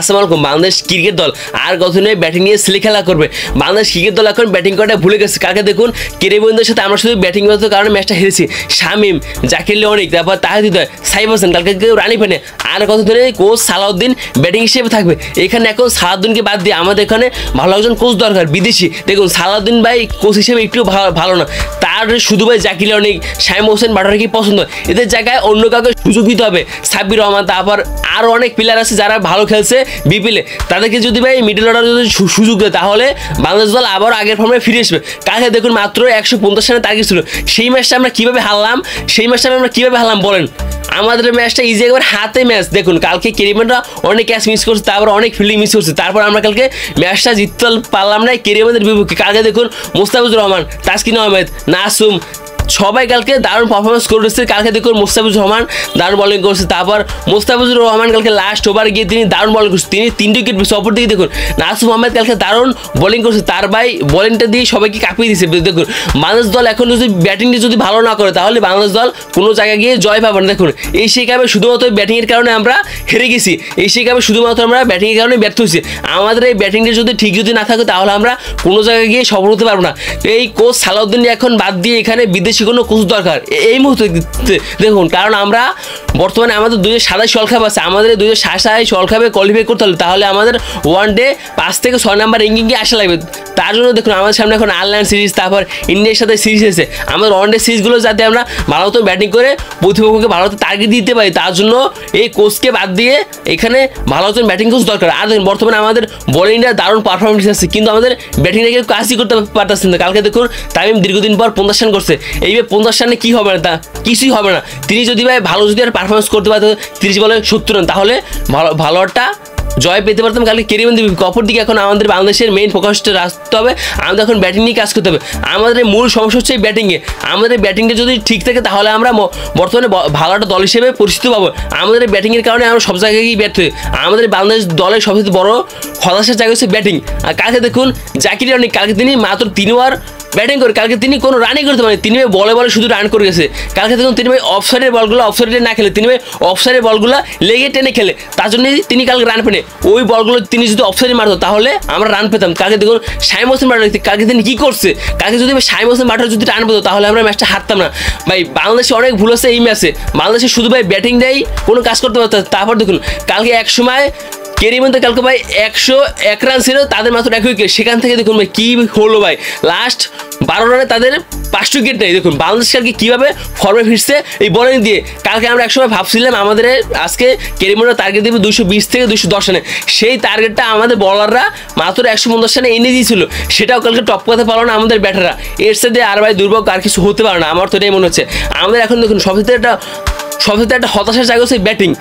আসসালামু আলাইকুম। বাংলাদেশ ক্রিকেট দল আর গঠনে ব্যাটিং নিয়ে সিলে খেলা করবে। বাংলাদেশ ক্রিকেট দল এখন ব্যাটিং করাটা ভুলে গেছে। কালকে দেখুন কেরিবন্দের সাথে আমরা শুধু ব্যাটিং করার কারণে ম্যাচটা হেরেছি। শামিম, জাকির লিওনিক, তারপর তাহিদ, সাইফ হোসেন, কালকে কেউ রানি পানে। আর কত ধরে কোচ সালাউদ্দিন ব্যাটিং হিসেবে থাকবে। এখানে এখন সালাউদ্দিনকে বাদ দিয়ে আমাদের এখানে ভালো একজন কোচ দরকার, বিদেশি। দেখুন সালাউদ্দিন ভাই কোচ হিসেবে একটু ভালো না। তার শুধু ভাই জাকির লিওনিক, শামিম হোসেন বাটারকে পছন্দ। এদের জায়গায় অন্য কাউকে সুযোগ দিতে হবে। সাব্বির রহমান, তারপর আরও অনেক প্লেয়ার আছে যারা ভালো খেলছে বিপিএলে। তাদেরকে যদি ভাই মিডল অর্ডার যদি সুযোগ দেয় তাহলে বাংলাদেশ দল আবার আগের ফর্মে ফিরে আসবে। কালকে দেখুন মাত্র 150 রানের টার্গেট ছিল। সেই ম্যাচটা আমরা কীভাবে হারলাম বলেন? আমাদের ম্যাচটা ইজি একবার হাতে ম্যাচ। দেখুন কালকে কেরিয়ানরা অনেক ক্যাচ মিস করছে, তারপর অনেক ফিল্ডিং মিস করছে, তারপর আমরা কালকে ম্যাচটা জিততে পারলাম না কেরিয়ানদের বিপক্ষে। কালকে দেখুন মোস্তাফিজুর রহমান, তাসকিন আহমেদ, নাসুম সবাই কালকে দারুণ পারফরমেন্স করেছে। কালকে দেখুন মোস্তাফিজুর রহমান দারুণ বলিং করছে। তারপর মোস্তাফিজুর রহমান কালকে লাস্ট ওভার গিয়ে তিনি দারুণ বলিং করছে, তিনি 3 উইকেট পেয়েছে। অপর দিকে দেখুন নাসুম আহমেদ কালকে দারুণ বোলিং করছে, তার ভাই বোলিংটা দিয়ে সবাইকে কাঁপিয়ে দিয়েছে। দেখুন বাংলাদেশ দল এখন যদি ব্যাটিংটা যদি ভালো না করে তাহলে বাংলাদেশ দল কোনো জায়গায় গিয়ে জয় পাবে না। দেখুন এশিয়া কাপে শুধুমাত্র ব্যাটিংয়ের কারণে আমরা হেরে গেছি। এশিয়া কাপে শুধুমাত্র আমরা ব্যাটিংয়ের কারণে ব্যর্থ হয়েছি। আমাদের এই ব্যাটিংটা যদি ঠিক যদি না থাকে তাহলে আমরা কোনো জায়গায় গিয়ে সফল হতে পারবো না। এই কোচ সালাউদ্দিন এখন বাদ দিয়ে এখানে বিদেশি কোনো কোচ দরকার এই মুহূর্তে। দেখুন কারণ আমরা বর্তমানে আমাদের 2027 ওয়ার্ল্ড কাপ আছে, আমাদের 2027 ওয়ার্ল্ড কাপে কোয়ালিফাই করতে হলে তাহলে আমাদের ওয়ান ডে 5 থেকে 6 নাম্বার র্যাঙ্কিংয়ে আসা লাগবে। তার জন্য দেখুন আমাদের সামনে এখন আয়ারল্যান্ড সিরিজ, তারপর ইন্ডিয়ার সাথে সিরিজ এসেছে। আমাদের ওয়ান ডে সিরিজগুলো যাতে আমরা ভালো মতো ব্যাটিং করে প্রতিপক্ষকে ভালো মতো টার্গেট দিতে পারি, তার জন্য এই কোচকে বাদ দিয়ে এখানে ভালো মতো ব্যাটিং কোচ দরকার। আর দেখুন বর্তমানে আমাদের বোলিংটা দারুণ পারফরমেন্স আছে, কিন্তু আমাদের ব্যাটিংটা কেউ কাজই করতে পারতেছে না। কালকে দেখুন তামিম দীর্ঘদিন পর 50 রান করছে। এইভাবে 50 রানে কী হবে না, তা কিছুই হবে না। তিনি যদি ভাই ভালো যদি আর পারফরমেন্স করতে পারতো 30 বলে 70 রান, তাহলে ভালো একটা জয় পেতে পারতাম কালকে কেরিয়ানদের বিপক্ষে। অপর দিকে এখন আমাদের বাংলাদেশের মেইন ফোকাসটা রাখতে হবে, আমাদের এখন ব্যাটিং নিয়ে কাজ করতে হবে। আমাদের মূল সমস্যা হচ্ছে এই ব্যাটিংয়ে। আমাদের ব্যাটিংটা যদি ঠিক থাকে তাহলে আমরা বর্তমানে ভালো একটা দল হিসেবে পরিচিত পাবো। আমাদের ব্যাটিংয়ের কারণে আমরা সব জায়গায় গিয়ে ব্যর্থ হই। আমাদের বাংলাদেশ দলের সবচেয়ে বড় হতাশার জায়গা হচ্ছে ব্যাটিং। আর কালকে দেখুন জাকির লিওনিক কালকে তিনি মাত্র 3 ওভার ব্যাটিং করে কালকে তিনি কোনো রানই করতে পারেন। তিনি বলে শুধু রান করে গেছে। কালকে দেখুন তিনি ভাই অফসাইডের বলগুলো অফসাইডে না খেলে তিনি ভাই অফসাইডের বলগুলো লেগে টেনে খেলে, তার জন্য তিনি কালকে রান পেনে। ওই বলগুলো তিনি যদি অফসাইডে মারতো তাহলে আমরা রান পেতাম। কালকে দেখুন শামিম হোসেন বাটার কালকে তিনি কী করছে, কালকে যদি শামিম হোসেন বাটার যদি রান পেতো তাহলে আমরা ম্যাচটা হারতাম না। ভাই বাংলাদেশে অনেক ভুল আছে এই ম্যাচে। বাংলাদেশে শুধু ভাই ব্যাটিংটাই কোনো কাজ করতে পারতো। তারপর দেখুন কালকে এক সময় কেরিয়ানদের কালকে ভাই 101 রান ছিল, তাদের মাত্র 1 উইকেট। সেখান থেকে দেখুন ভাই কী হলো ভাই, লাস্ট 12 রানে তাদের 5 উইকেট নেই। দেখুন বাংলাদেশ কালকে কীভাবে ফর্মে ফিরছে এই বোলিং দিয়ে। কালকে আমরা একসময় ভাবছিলাম আমাদের আজকে কেরিয়ানরা টার্গেট দেবে 220 থেকে 210 রানে। সেই টার্গেটটা আমাদের বলাররা মাত্র 150 রানে এনে দিয়েছিল, সেটাও কালকে টপ করতে পারলো না আমাদের ব্যাটাররা। এর সাথে আর ভাই দুর্ভাগ্য আর কিছু হতে পারে না, আমার তো এটাই মনে হচ্ছে। আমাদের এখন দেখুন সবচেয়ে একটা হতাশার জায়গা হচ্ছে ব্যাটিং।